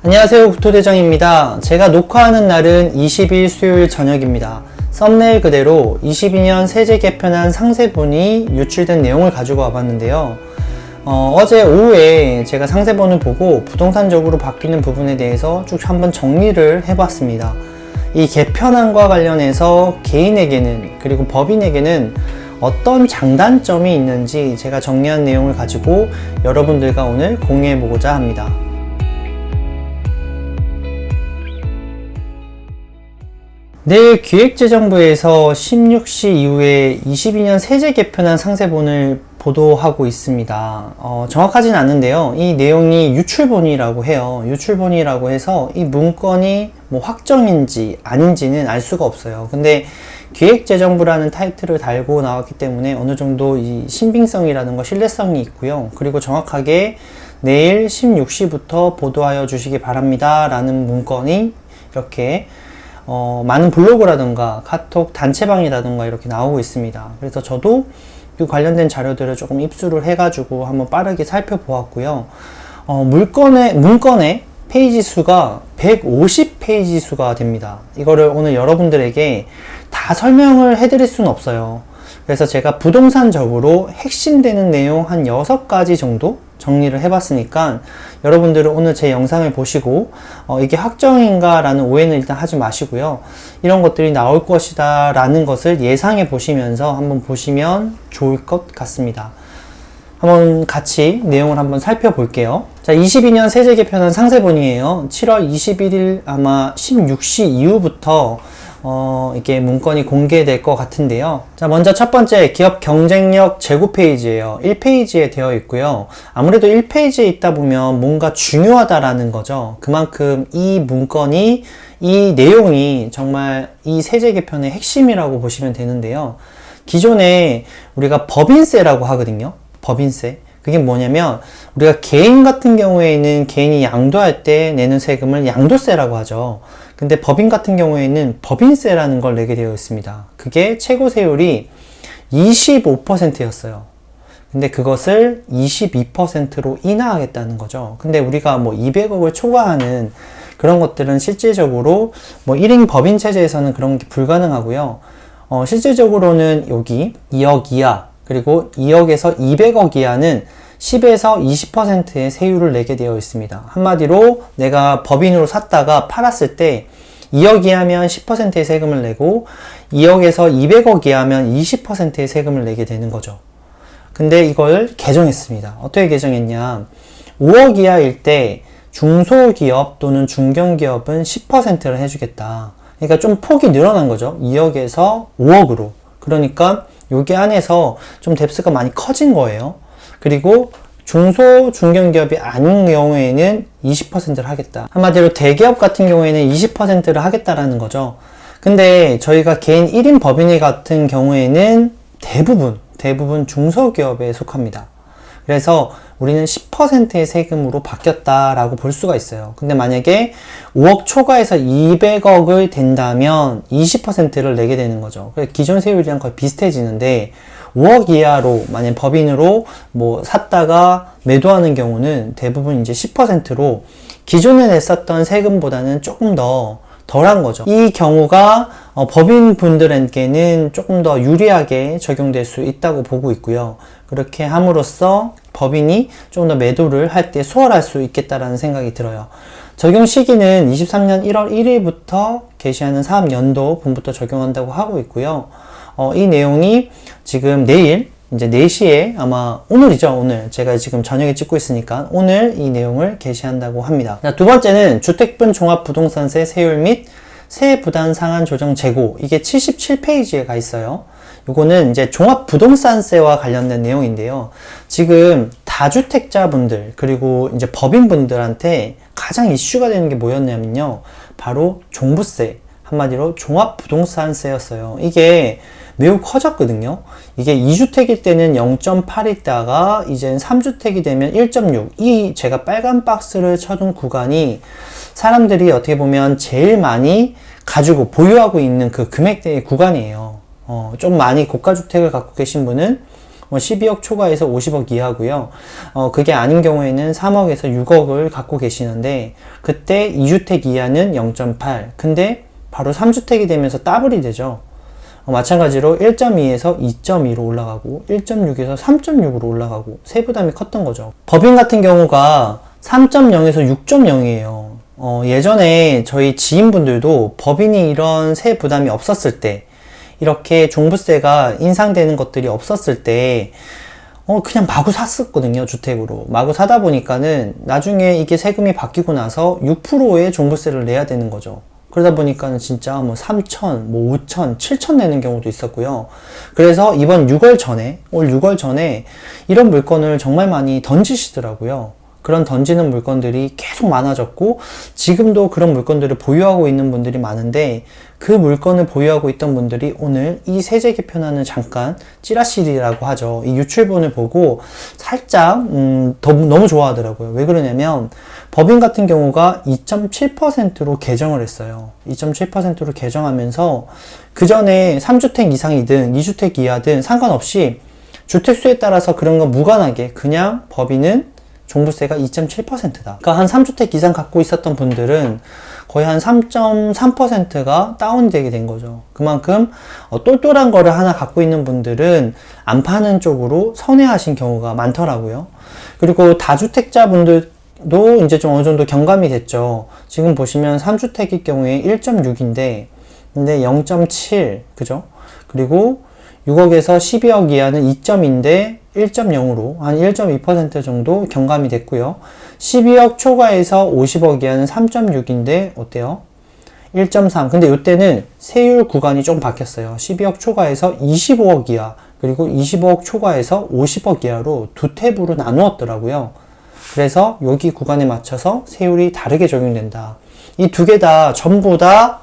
안녕하세요, 국토대장입니다. 제가 녹화하는 날은 20일 수요일 저녁입니다. 썸네일 그대로 22년 세제 개편안 상세본이 유출된 내용을 가지고 와봤는데요. 어제 오후에 제가 상세본을 보고 부동산적으로 바뀌는 부분에 대해서 쭉 한번 정리를 해봤습니다. 이 개편안과 관련해서 개인에게는 그리고 법인에게는 어떤 장단점이 있는지 제가 정리한 내용을 가지고 여러분들과 오늘 공유해보고자 합니다. 내일 기획재정부에서 16시 이후에 22년 세제 개편안 상세본을 보도하고 있습니다. 정확하진 않은데요. 이 내용이 유출본이라고 해요. 유출본이라고 해서 이 문건이 뭐 확정인지 아닌지는 알 수가 없어요. 근데 기획재정부라는 타이틀을 달고 나왔기 때문에 어느 정도 이 신빙성이라는 거, 신뢰성이 있고요. 그리고 정확하게 내일 16시부터 보도하여 주시기 바랍니다. 라는 문건이 이렇게 많은 블로그라든가 카톡 단체방이라든가 이렇게 나오고 있습니다. 그래서 저도 그 관련된 자료들을 조금 입수를 해가지고 한번 빠르게 살펴보았고요. 문건의 페이지 수가 150페이지 수가 됩니다. 이거를 오늘 여러분들에게 다 설명을 해드릴 수는 없어요. 그래서 제가 부동산적으로 핵심되는 내용 한 6가지 정도 정리를 해봤으니까 여러분들은 오늘 제 영상을 보시고 이게 확정인가 라는 오해는 일단 하지 마시고요. 이런 것들이 나올 것이다 라는 것을 예상해 보시면서 한번 보시면 좋을 것 같습니다. 한번 같이 내용을 한번 살펴볼게요. 자, 22년 세제 개편안 상세본이에요. 7월 21일 아마 16시 이후부터 이게 문건이 공개될 것 같은데요. 자, 먼저 첫 번째 기업 경쟁력 제고 페이지예요. 1페이지에 되어 있고요. 아무래도 1페이지에 있다 보면 뭔가 중요하다라는 거죠. 그만큼 이 문건이, 이 내용이 정말 이 세제 개편의 핵심이라고 보시면 되는데요. 기존에 우리가 법인세라고 하거든요. 법인세. 그게 뭐냐면 우리가 개인 같은 경우에는 개인이 양도할 때 내는 세금을 양도세라고 하죠. 근데 법인 같은 경우에는 법인세라는 걸 내게 되어 있습니다. 그게 최고 세율이 25%였어요. 근데 그것을 22%로 인하하겠다는 거죠. 근데 우리가 뭐 200억을 초과하는 그런 것들은 실질적으로 뭐 1인 법인 체제에서는 그런 게 불가능하고요. 실질적으로는 여기 2억 이하 그리고 2억에서 200억 이하는 10에서 20%의 세율을 내게 되어 있습니다. 한마디로 내가 법인으로 샀다가 팔았을 때 2억 이하면 10%의 세금을 내고 2억에서 200억 이하면 20%의 세금을 내게 되는 거죠. 근데 이걸 개정했습니다. 어떻게 개정했냐? 5억 이하일 때 중소기업 또는 중견기업은 10%를 해주겠다. 그러니까 좀 폭이 늘어난 거죠. 2억에서 5억으로. 그러니까 여기 안에서 좀 뎁스가 많이 커진 거예요. 그리고 중소, 중견기업이 아닌 경우에는 20%를 하겠다. 한마디로 대기업 같은 경우에는 20%를 하겠다라는 거죠. 근데 저희가 개인 1인 법인이 같은 경우에는 대부분 중소기업에 속합니다. 그래서 우리는 10%의 세금으로 바뀌었다라고 볼 수가 있어요. 근데 만약에 5억 초과해서 200억을 된다면 20%를 내게 되는 거죠. 그래서 기존 세율이랑 거의 비슷해지는데 5억 이하로 만약 법인으로 뭐 샀다가 매도하는 경우는 대부분 이제 10%로 기존에 냈었던 세금보다는 조금 더 덜한 거죠. 이 경우가 법인 분들에게는 조금 더 유리하게 적용될 수 있다고 보고 있고요. 그렇게 함으로써 법인이 좀 더 매도를 할 때 수월할 수 있겠다라는 생각이 들어요. 적용 시기는 23년 1월 1일부터 개시하는 사업연도분부터 적용한다고 하고 있고요. 이 내용이 지금 내일 이제 4시에 아마 오늘이죠. 오늘 제가 지금 저녁에 찍고 있으니까 오늘 이 내용을 게시한다고 합니다. 자, 두 번째는 주택분 종합부동산세 세율 및 세부담 상한 조정 재고, 이게 77페이지에 가 있어요. 요거는 이제 종합부동산세와 관련된 내용인데요. 지금 다주택자분들 그리고 이제 법인분들한테 가장 이슈가 되는 게 뭐였냐면요, 바로 종부세, 한마디로 종합부동산세였어요. 이게 매우 커졌거든요. 이게 2주택일 때는 0.8 있다가 이젠 3주택이 되면 1.6. 이 제가 빨간 박스를 쳐둔 구간이 사람들이 어떻게 보면 제일 많이 가지고 보유하고 있는 그 금액대의 구간이에요. 좀 많이 고가주택을 갖고 계신 분은 12억 초과해서 50억 이하고요. 그게 아닌 경우에는 3억에서 6억을 갖고 계시는데 그때 2주택 이하는 0.8. 근데 바로 3주택이 되면서 더블이 되죠. 마찬가지로 1.2에서 2.2로 올라가고 1.6에서 3.6으로 올라가고 세부담이 컸던 거죠. 법인 같은 경우가 3.0에서 6.0이에요. 예전에 저희 지인분들도 법인이 이런 세 부담이 없었을 때, 이렇게 종부세가 인상되는 것들이 없었을 때 그냥 마구 샀었거든요. 주택으로 마구 사다 보니까는 나중에 이게 세금이 바뀌고 나서 6%의 종부세를 내야 되는 거죠. 그러다 보니까는 진짜 뭐 3천, 뭐 5천, 7천 내는 경우도 있었고요. 그래서 이번 6월 전에, 올 6월 전에 이런 물건을 정말 많이 던지시더라고요. 그런 던지는 물건들이 계속 많아졌고 지금도 그런 물건들을 보유하고 있는 분들이 많은데 그 물건을 보유하고 있던 분들이 오늘 이 세제 개편안을 잠깐 찌라시라고 하죠. 이 유출본을 보고 살짝 너무 좋아하더라고요. 왜 그러냐면 법인 같은 경우가 2.7%로 개정을 했어요. 2.7%로 개정하면서 그 전에 3주택 이상이든 2주택 이하든 상관없이 주택수에 따라서 그런 거 무관하게 그냥 법인은 종부세가 2.7%다. 그러니까 한 3주택 이상 갖고 있었던 분들은 거의 한 3.3%가 다운되게 된 거죠. 그만큼 똘똘한 거를 하나 갖고 있는 분들은 안 파는 쪽으로 선회하신 경우가 많더라고요. 그리고 다주택자 분들도 이제 좀 어느 정도 경감이 됐죠. 지금 보시면 3주택일 경우에 1.6인데 근데 0.7 그죠? 그리고 6억에서 12억 이하는 2점인데 1.0으로 한 1.2% 정도 경감이 됐고요. 12억 초과해서 50억 이하는 3.6인데 어때요? 1.3. 근데 이때는 세율 구간이 좀 바뀌었어요. 12억 초과해서 25억 이하 그리고 25억 초과해서 50억 이하로 두 탭으로 나누었더라고요. 그래서 여기 구간에 맞춰서 세율이 다르게 적용된다. 이 두 개 다 전부 다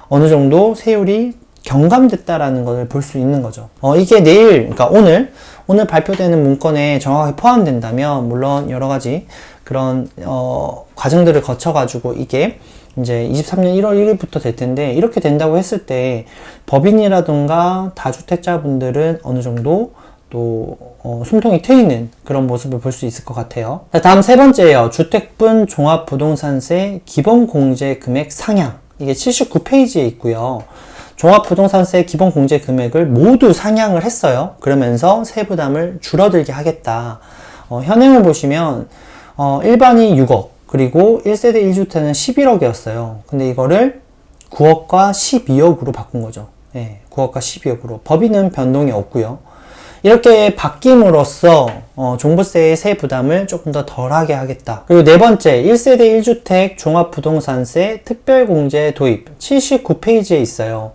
어느 정도 세율이 경감됐다라는 것을 볼 수 있는 거죠. 이게 내일, 그러니까 오늘 발표되는 문건에 정확하게 포함된다면, 물론 여러 가지 그런, 과정들을 거쳐가지고 이게 이제 23년 1월 1일부터 될 텐데, 이렇게 된다고 했을 때, 법인이라든가 다주택자분들은 어느 정도 또, 숨통이 트이는 그런 모습을 볼 수 있을 것 같아요. 자, 다음 세 번째예요. 주택분 종합부동산세 기본공제 금액 상향. 이게 79페이지에 있고요. 종합부동산세 기본공제 금액을 모두 상향을 했어요. 그러면서 세부담을 줄어들게 하겠다. 현행을 보시면 일반이 6억 그리고 1세대 1주택은 11억이었어요. 근데 이거를 9억과 12억으로 바꾼 거죠. 네, 9억과 12억으로. 법인은 변동이 없고요. 이렇게 바뀜으로써 종부세의 세 부담을 조금 더 덜하게 하겠다. 그리고 네 번째, 1세대 1주택 종합부동산세 특별공제 도입 79페이지에 있어요.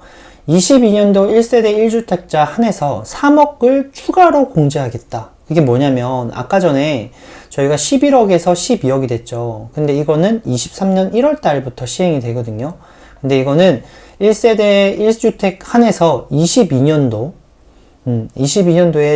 22년도 1세대 1주택자 한해서 3억을 추가로 공제하겠다. 이게 뭐냐면 아까 전에 저희가 11억에서 12억이 됐죠. 근데 이거는 23년 1월 달부터 시행이 되거든요. 근데 이거는 1세대 1주택 한해서 22년도에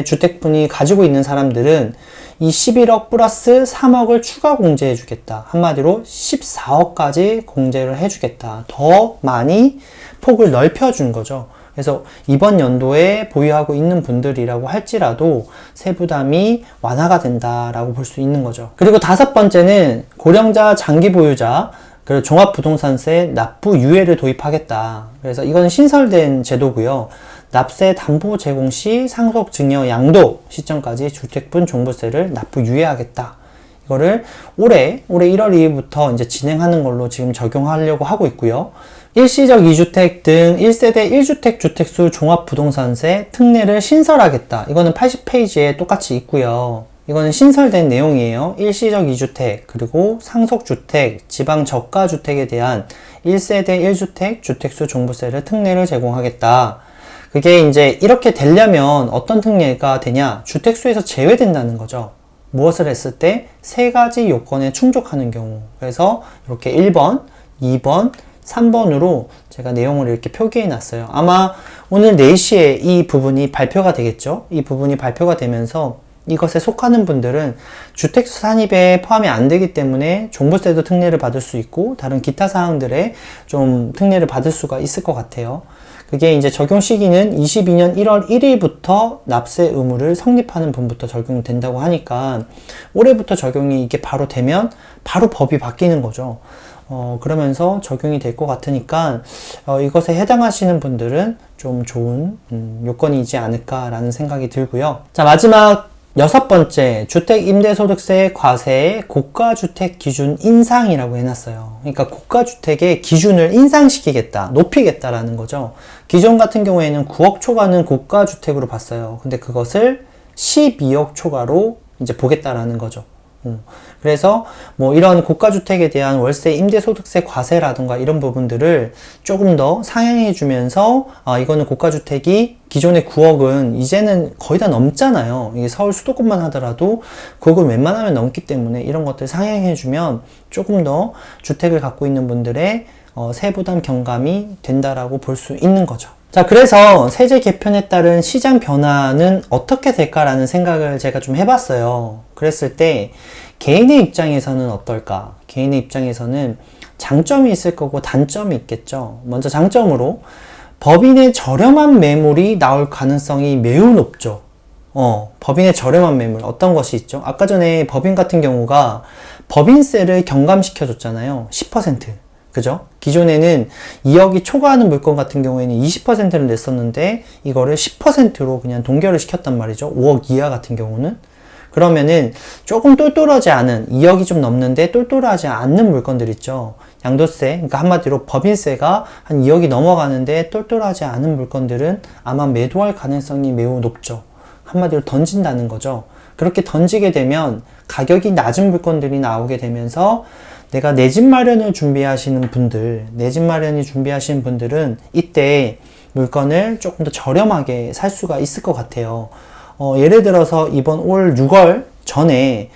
주택분이 가지고 있는 사람들은 이 11억 플러스 3억을 추가 공제해 주겠다. 한마디로 14억까지 공제를 해 주겠다. 더 많이 폭을 넓혀 준 거죠. 그래서 이번 연도에 보유하고 있는 분들이라고 할지라도 세부담이 완화가 된다라고 볼 수 있는 거죠. 그리고 다섯 번째는 고령자 장기 보유자 그리고 종합부동산세 납부 유예를 도입하겠다. 그래서 이건 신설된 제도고요. 납세 담보 제공 시 상속 증여 양도 시점까지 주택분 종부세를 납부 유예하겠다. 이거를 올해 1월 2일부터 이제 진행하는 걸로 지금 적용하려고 하고 있고요. 일시적 2주택 등 1세대 1주택 주택수 종합부동산세 특례를 신설하겠다. 이거는 80페이지에 똑같이 있고요. 이거는 신설된 내용이에요. 일시적 2주택, 그리고 상속주택, 지방저가주택에 대한 1세대 1주택 주택수 종부세를 특례를 제공하겠다. 그게 이제 이렇게 되려면 어떤 특례가 되냐? 주택수에서 제외된다는 거죠. 무엇을 했을 때? 세 가지 요건에 충족하는 경우. 그래서 이렇게 1번, 2번, 3번으로 제가 내용을 이렇게 표기해 놨어요. 아마 오늘 4시에 이 부분이 발표가 되겠죠? 이 부분이 발표가 되면서 이것에 속하는 분들은 주택수 산입에 포함이 안 되기 때문에 종부세도 특례를 받을 수 있고 다른 기타 사항들에 좀 특례를 받을 수가 있을 것 같아요. 그게 이제 적용 시기는 22년 1월 1일부터 납세 의무를 성립하는 분부터 적용된다고 하니까 올해부터 적용이 이게 바로 되면 바로 법이 바뀌는 거죠. 그러면서 적용이 될 것 같으니까 이것에 해당하시는 분들은 좀 좋은 요건이지 않을까라는 생각이 들고요. 자, 마지막 6번째, 주택임대소득세 과세의 고가주택 기준 인상이라고 해놨어요. 그러니까 고가주택의 기준을 인상시키겠다, 높이겠다라는 거죠. 기존 같은 경우에는 9억 초과는 고가주택으로 봤어요. 근데 그것을 12억 초과로 이제 보겠다라는 거죠. 그래서 뭐 이런 고가주택에 대한 월세 임대소득세 과세라든가 이런 부분들을 조금 더 상향해 주면서 이거는 고가주택이 기존의 9억은 이제는 거의 다 넘잖아요. 이게 서울 수도권만 하더라도 9억은 웬만하면 넘기 때문에 이런 것들 상향해 주면 조금 더 주택을 갖고 있는 분들의 세부담 경감이 된다라고 볼 수 있는 거죠. 자, 그래서 세제 개편에 따른 시장 변화는 어떻게 될까라는 생각을 제가 좀 해봤어요. 그랬을 때 개인의 입장에서는 어떨까? 개인의 입장에서는 장점이 있을 거고 단점이 있겠죠. 먼저 장점으로 법인의 저렴한 매물이 나올 가능성이 매우 높죠. 법인의 저렴한 매물 어떤 것이 있죠? 아까 전에 법인 같은 경우가 법인세를 경감시켜 줬잖아요. 10%. 그죠? 기존에는 2억이 초과하는 물건 같은 경우에는 20%를 냈었는데 이거를 10%로 그냥 동결을 시켰단 말이죠. 5억 이하 같은 경우는. 그러면은 조금 똘똘하지 않은 2억이 좀 넘는데 똘똘하지 않는 물건들 있죠. 양도세, 그러니까 한마디로 법인세가 한 2억이 넘어가는데 똘똘하지 않은 물건들은 아마 매도할 가능성이 매우 높죠. 한마디로 던진다는 거죠. 그렇게 던지게 되면 가격이 낮은 물건들이 나오게 되면서 내가 내 집 마련을 준비하시는 분들, 내 집 마련이 준비하시는 분들은 이때 물건을 조금 더 저렴하게 살 수가 있을 것 같아요. 예를 들어서 이번 올 6월 전에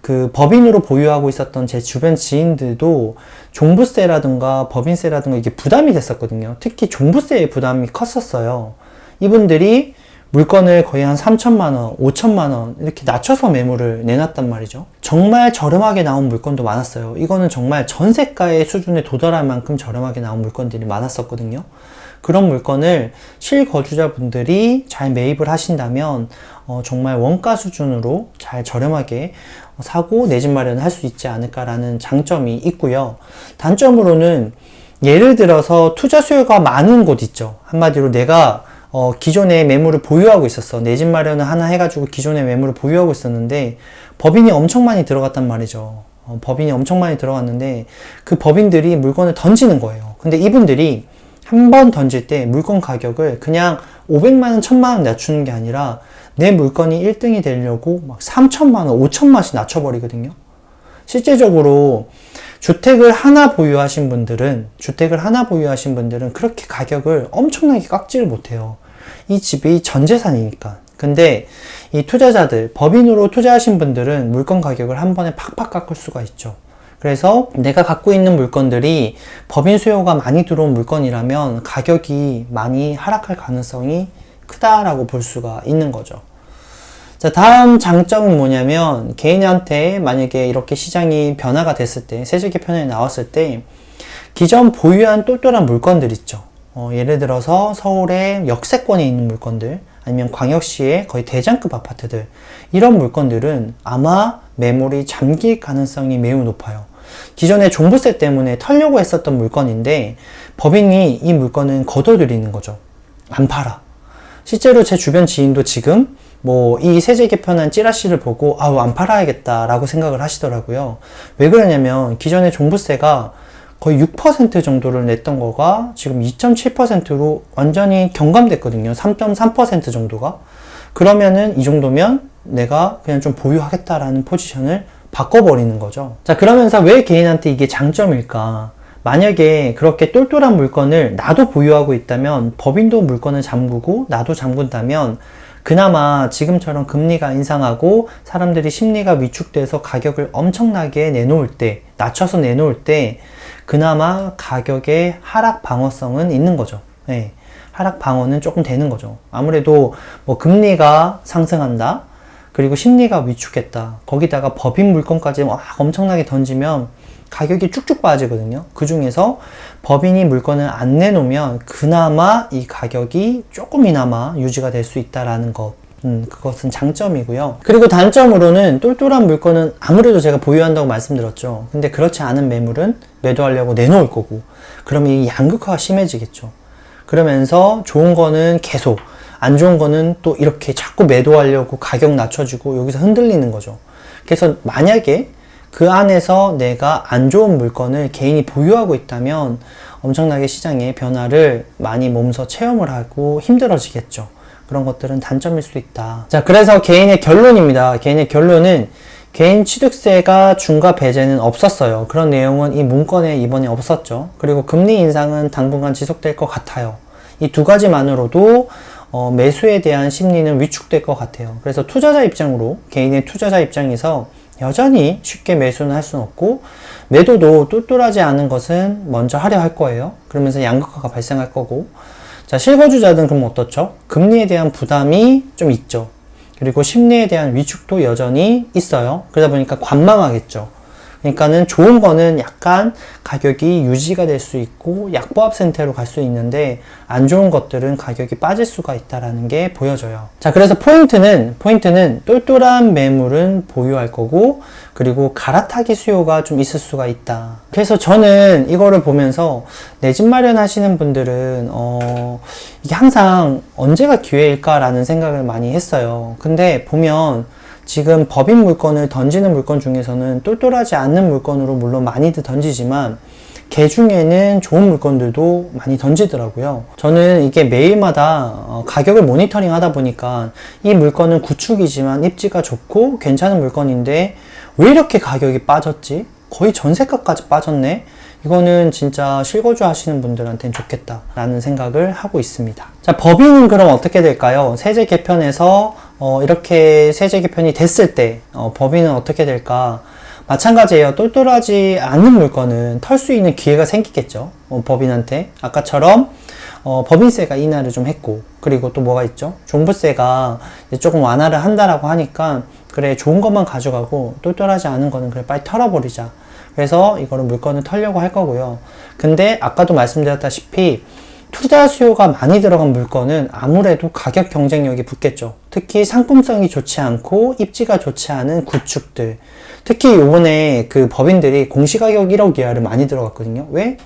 그 법인으로 보유하고 있었던 제 주변 지인들도 종부세라든가 법인세라든가 이게 부담이 됐었거든요. 특히 종부세의 부담이 컸었어요. 이분들이 물건을 거의 한 3천만원, 5천만원 이렇게 낮춰서 매물을 내놨단 말이죠. 정말 저렴하게 나온 물건도 많았어요. 이거는 정말 전세가의 수준에 도달할 만큼 저렴하게 나온 물건들이 많았었거든요. 그런 물건을 실거주자분들이 잘 매입을 하신다면 정말 원가 수준으로 잘 저렴하게 사고 내 집 마련을 할 수 있지 않을까라는 장점이 있고요. 단점으로는 예를 들어서 투자 수요가 많은 곳 있죠. 한마디로 내가 기존에 매물을 보유하고 있었어. 내 집 마련을 하나 해가지고 기존에 매물을 보유하고 있었는데 법인이 엄청 많이 들어갔단 말이죠. 법인이 엄청 많이 들어갔는데 그 법인들이 물건을 던지는 거예요. 근데 이분들이 한 번 던질 때 물건 가격을 그냥 500만원, 1000만원 낮추는 게 아니라 내 물건이 1등이 되려고 막 3천만원, 5천만원씩 낮춰버리거든요. 실제적으로 주택을 하나 보유하신 분들은 그렇게 가격을 엄청나게 깎지를 못해요. 이 집이 전 재산이니까. 근데 이 투자자들, 법인으로 투자하신 분들은 물건 가격을 한 번에 팍팍 깎을 수가 있죠. 그래서 내가 갖고 있는 물건들이 법인 수요가 많이 들어온 물건이라면 가격이 많이 하락할 가능성이 크다라고 볼 수가 있는 거죠. 자, 다음 장점은 뭐냐면 개인한테 만약에 이렇게 시장이 변화가 됐을 때, 세제 개편이 나왔을 때 기존 보유한 똘똘한 물건들 있죠. 예를 들어서 서울의 역세권에 있는 물건들, 아니면 광역시의 거의 대장급 아파트들, 이런 물건들은 아마 매물이 잠길 가능성이 매우 높아요. 기존에 종부세 때문에 털려고 했었던 물건인데 법인이 이 물건은 거둬들이는 거죠. 안 팔아. 실제로 제 주변 지인도 지금 이 세제 개편한 찌라시를 보고 안 팔아야겠다 라고 생각을 하시더라고요. 왜 그러냐면 기존에 종부세가 거의 6% 정도를 냈던 거가 지금 2.7%로 완전히 경감됐거든요. 3.3% 정도가. 그러면은 이 정도면 내가 그냥 좀 보유하겠다라는 포지션을 바꿔버리는 거죠. 자, 그러면서 왜 개인한테 이게 장점일까? 만약에 그렇게 똘똘한 물건을 나도 보유하고 있다면 법인도 물건을 잠그고 나도 잠근다면 그나마 지금처럼 금리가 인상하고 사람들이 심리가 위축돼서 가격을 엄청나게 내놓을 때, 낮춰서 내놓을 때 그나마 가격의 하락 방어성은 있는 거죠. 네, 하락 방어는 조금 되는 거죠. 아무래도 금리가 상승한다, 그리고 심리가 위축했다, 거기다가 법인 물건까지 엄청나게 던지면 가격이 쭉쭉 빠지거든요. 그 중에서 법인이 물건을 안 내놓으면 그나마 이 가격이 조금이나마 유지가 될 수 있다라는 것. 그것은 장점이고요. 그리고 단점으로는 똘똘한 물건은 아무래도 제가 보유한다고 말씀드렸죠. 근데 그렇지 않은 매물은 매도하려고 내놓을 거고, 그러면 이 양극화가 심해지겠죠. 그러면서 좋은 거는 계속, 안 좋은 거는 또 이렇게 자꾸 매도하려고 가격 낮춰주고 여기서 흔들리는 거죠. 그래서 만약에 그 안에서 내가 안 좋은 물건을 개인이 보유하고 있다면 엄청나게 시장의 변화를 많이 몸소 체험을 하고 힘들어지겠죠. 그런 것들은 단점일 수 있다. 자, 그래서 개인의 결론입니다. 개인의 결론은 개인 취득세가 중과 배제는 없었어요. 그런 내용은 이 문건에 이번에 없었죠. 그리고 금리 인상은 당분간 지속될 것 같아요. 이 두 가지만으로도 매수에 대한 심리는 위축될 것 같아요. 그래서 투자자 입장으로, 개인의 투자자 입장에서 여전히 쉽게 매수는 할 수는 없고, 매도도 똘똘하지 않은 것은 먼저 하려 할 거예요. 그러면서 양극화가 발생할 거고, 자, 실거주자들은 그럼 어떻죠? 금리에 대한 부담이 좀 있죠. 그리고 심리에 대한 위축도 여전히 있어요. 그러다 보니까 관망하겠죠. 그러니까는 좋은 거는 약간 가격이 유지가 될 수 있고 약보합 상태로 갈 수 있는데, 안 좋은 것들은 가격이 빠질 수가 있다라는 게 보여져요. 자, 그래서 포인트는 똘똘한 매물은 보유할 거고, 그리고 갈아타기 수요가 좀 있을 수가 있다. 그래서 저는 이거를 보면서 내 집 마련하시는 분들은 이게 항상 언제가 기회일까라는 생각을 많이 했어요. 근데 보면 지금 법인 물건을 던지는 물건 중에서는 똘똘하지 않는 물건으로 물론 많이들 던지지만 개 중에는 좋은 물건들도 많이 던지더라고요. 저는 이게 매일마다 가격을 모니터링 하다 보니까 이 물건은 구축이지만 입지가 좋고 괜찮은 물건인데 왜 이렇게 가격이 빠졌지? 거의 전세가까지 빠졌네? 이거는 진짜 실거주 하시는 분들한테는 좋겠다 라는 생각을 하고 있습니다. 자, 법인은 그럼 어떻게 될까요? 세제 개편에서 이렇게 세제 개편이 됐을 때 법인은 어떻게 될까? 마찬가지예요. 똘똘하지 않은 물건은 털 수 있는 기회가 생기겠죠. 법인한테. 아까처럼 법인세가 인하를 좀 했고, 그리고 또 뭐가 있죠? 종부세가 조금 완화를 한다라고 하니까 그래, 좋은 것만 가져가고 똘똘하지 않은 거는 그래 빨리 털어버리자. 그래서 이거를 물건을 털려고 할 거고요. 근데 아까도 말씀드렸다시피 투자 수요가 많이 들어간 물건은 아무래도 가격 경쟁력이 붙겠죠. 특히 상품성이 좋지 않고 입지가 좋지 않은 구축들. 특히 요번에 그 법인들이 공시가격 1억 이하를 많이 들어갔거든요. 왜?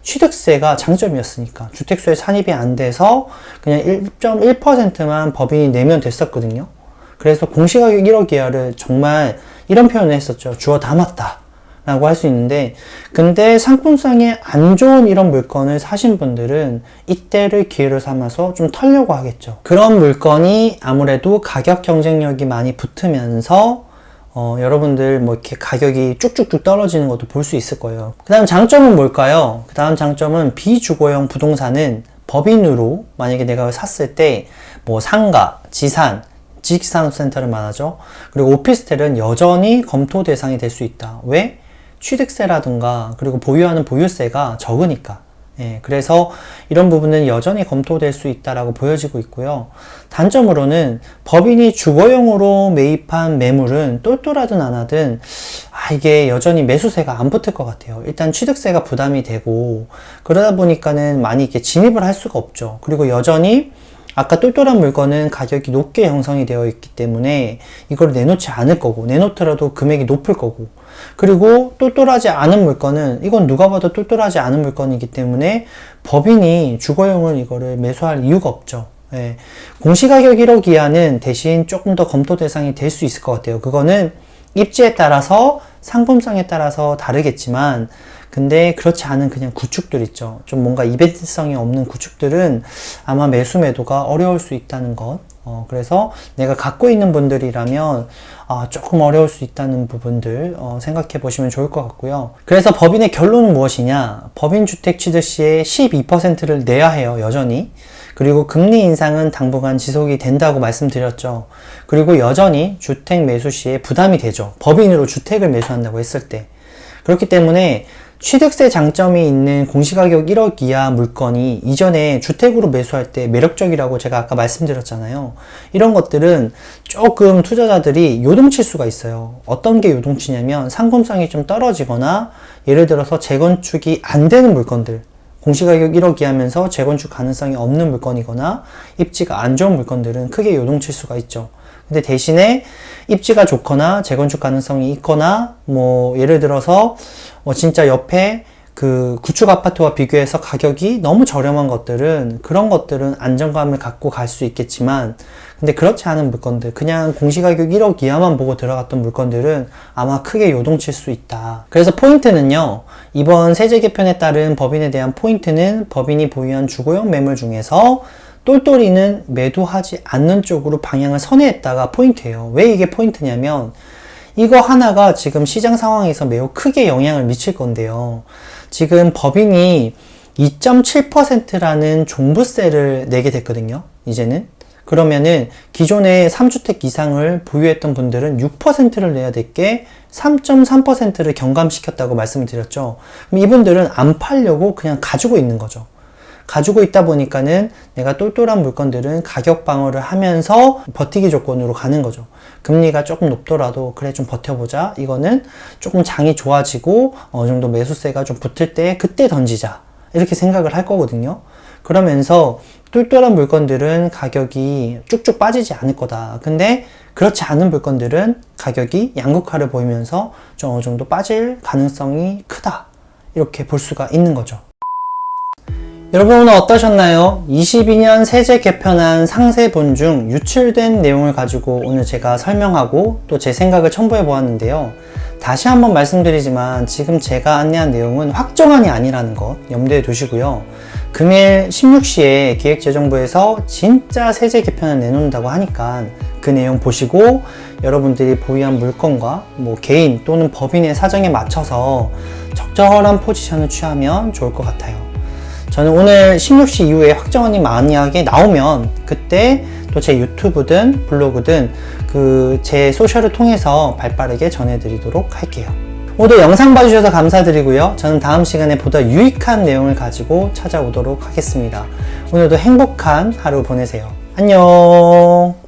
취득세가 장점이었으니까. 주택수에 산입이 안 돼서 그냥 1.1%만 법인이 내면 됐었거든요. 그래서 공시가격 1억 이하를 정말 이런 표현을 했었죠. 주워 담았다 라고 할 수 있는데, 근데 상품성이 안 좋은 이런 물건을 사신 분들은 이때를 기회로 삼아서 좀 털려고 하겠죠. 그런 물건이 아무래도 가격 경쟁력이 많이 붙으면서 여러분들 뭐 이렇게 가격이 쭉쭉쭉 떨어지는 것도 볼 수 있을 거예요. 그 다음 장점은 뭘까요? 그 다음 장점은 비주거형 부동산은 법인으로 만약에 내가 샀을 때 뭐 상가, 지산, 지식산업센터를 말하죠. 그리고 오피스텔은 여전히 검토 대상이 될 수 있다. 왜? 취득세라든가 그리고 보유하는 보유세가 적으니까. 예, 그래서 이런 부분은 여전히 검토될 수 있다라고 보여지고 있고요. 단점으로는 법인이 주거용으로 매입한 매물은 똘똘하든 안 하든 이게 여전히 매수세가 안 붙을 것 같아요. 일단 취득세가 부담이 되고, 그러다 보니까는 많이 이렇게 진입을 할 수가 없죠. 그리고 여전히 아까 똘똘한 물건은 가격이 높게 형성이 되어 있기 때문에 이걸 내놓지 않을 거고, 내놓더라도 금액이 높을 거고, 그리고 똘똘하지 않은 물건은 이건 누가 봐도 똘똘하지 않은 물건이기 때문에 법인이 주거용을 이거를 매수할 이유가 없죠. 예. 공시가격 1억 이하는 대신 조금 더 검토 대상이 될 수 있을 것 같아요. 그거는 입지에 따라서 상품성에 따라서 다르겠지만, 근데 그렇지 않은 그냥 구축들 있죠. 좀 뭔가 이벤트성이 없는 구축들은 아마 매수 매도가 어려울 수 있다는 것. 그래서 내가 갖고 있는 분들이라면 조금 어려울 수 있다는 부분들 생각해 보시면 좋을 것 같고요. 그래서 법인의 결론은 무엇이냐? 법인 주택 취득 시에 12%를 내야 해요, 여전히. 그리고 금리 인상은 당분간 지속이 된다고 말씀드렸죠. 그리고 여전히 주택 매수 시에 부담이 되죠. 법인으로 주택을 매수한다고 했을 때. 그렇기 때문에 취득세 장점이 있는 공시가격 1억 이하 물건이 이전에 주택으로 매수할 때 매력적이라고 제가 아까 말씀드렸잖아요. 이런 것들은 조금 투자자들이 요동칠 수가 있어요. 어떤 게 요동치냐면 상품성이 좀 떨어지거나 예를 들어서 재건축이 안 되는 물건들, 공시가격 1억 이하면서 재건축 가능성이 없는 물건이거나 입지가 안 좋은 물건들은 크게 요동칠 수가 있죠. 근데 대신에 입지가 좋거나 재건축 가능성이 있거나 뭐 예를 들어서 진짜 옆에 그 구축 아파트와 비교해서 가격이 너무 저렴한 것들은, 그런 것들은 안정감을 갖고 갈 수 있겠지만, 근데 그렇지 않은 물건들, 그냥 공시가격 1억 이하만 보고 들어갔던 물건들은 아마 크게 요동칠 수 있다. 그래서 포인트는요, 이번 세제 개편에 따른 법인에 대한 포인트는 법인이 보유한 주거용 매물 중에서 똘똘이는 매도하지 않는 쪽으로 방향을 선회했다가 포인트예요. 왜 이게 포인트냐면, 이거 하나가 지금 시장 상황에서 매우 크게 영향을 미칠 건데요. 지금 법인이 2.7%라는 종부세를 내게 됐거든요. 이제는. 그러면은 기존에 3주택 이상을 보유했던 분들은 6%를 내야 될 게 3.3%를 경감시켰다고 말씀을 드렸죠. 그럼 이분들은 안 팔려고 그냥 가지고 있는 거죠. 가지고 있다 보니까는 내가 똘똘한 물건들은 가격 방어를 하면서 버티기 조건으로 가는 거죠. 금리가 조금 높더라도 그래 좀 버텨보자. 이거는 조금 장이 좋아지고 어느 정도 매수세가 좀 붙을 때 그때 던지자. 이렇게 생각을 할 거거든요. 그러면서 똘똘한 물건들은 가격이 쭉쭉 빠지지 않을 거다. 근데 그렇지 않은 물건들은 가격이 양극화를 보이면서 좀 어느 정도 빠질 가능성이 크다. 이렇게 볼 수가 있는 거죠. 여러분 오늘 어떠셨나요? 22년 세제 개편안 상세본 중 유출된 내용을 가지고 오늘 제가 설명하고 또 제 생각을 첨부해 보았는데요. 다시 한번 말씀드리지만 지금 제가 안내한 내용은 확정안이 아니라는 것 염두에 두시고요. 금일 16시에 기획재정부에서 진짜 세제 개편을 내놓는다고 하니까 그 내용 보시고 여러분들이 보유한 물건과 뭐 개인 또는 법인의 사정에 맞춰서 적절한 포지션을 취하면 좋을 것 같아요. 저는 오늘 16시 이후에 확정안이 만약에 나오면 그때 또 제 유튜브든 블로그든 제 소셜을 통해서 발빠르게 전해드리도록 할게요. 오늘 영상 봐주셔서 감사드리고요. 저는 다음 시간에 보다 유익한 내용을 가지고 찾아오도록 하겠습니다. 오늘도 행복한 하루 보내세요. 안녕.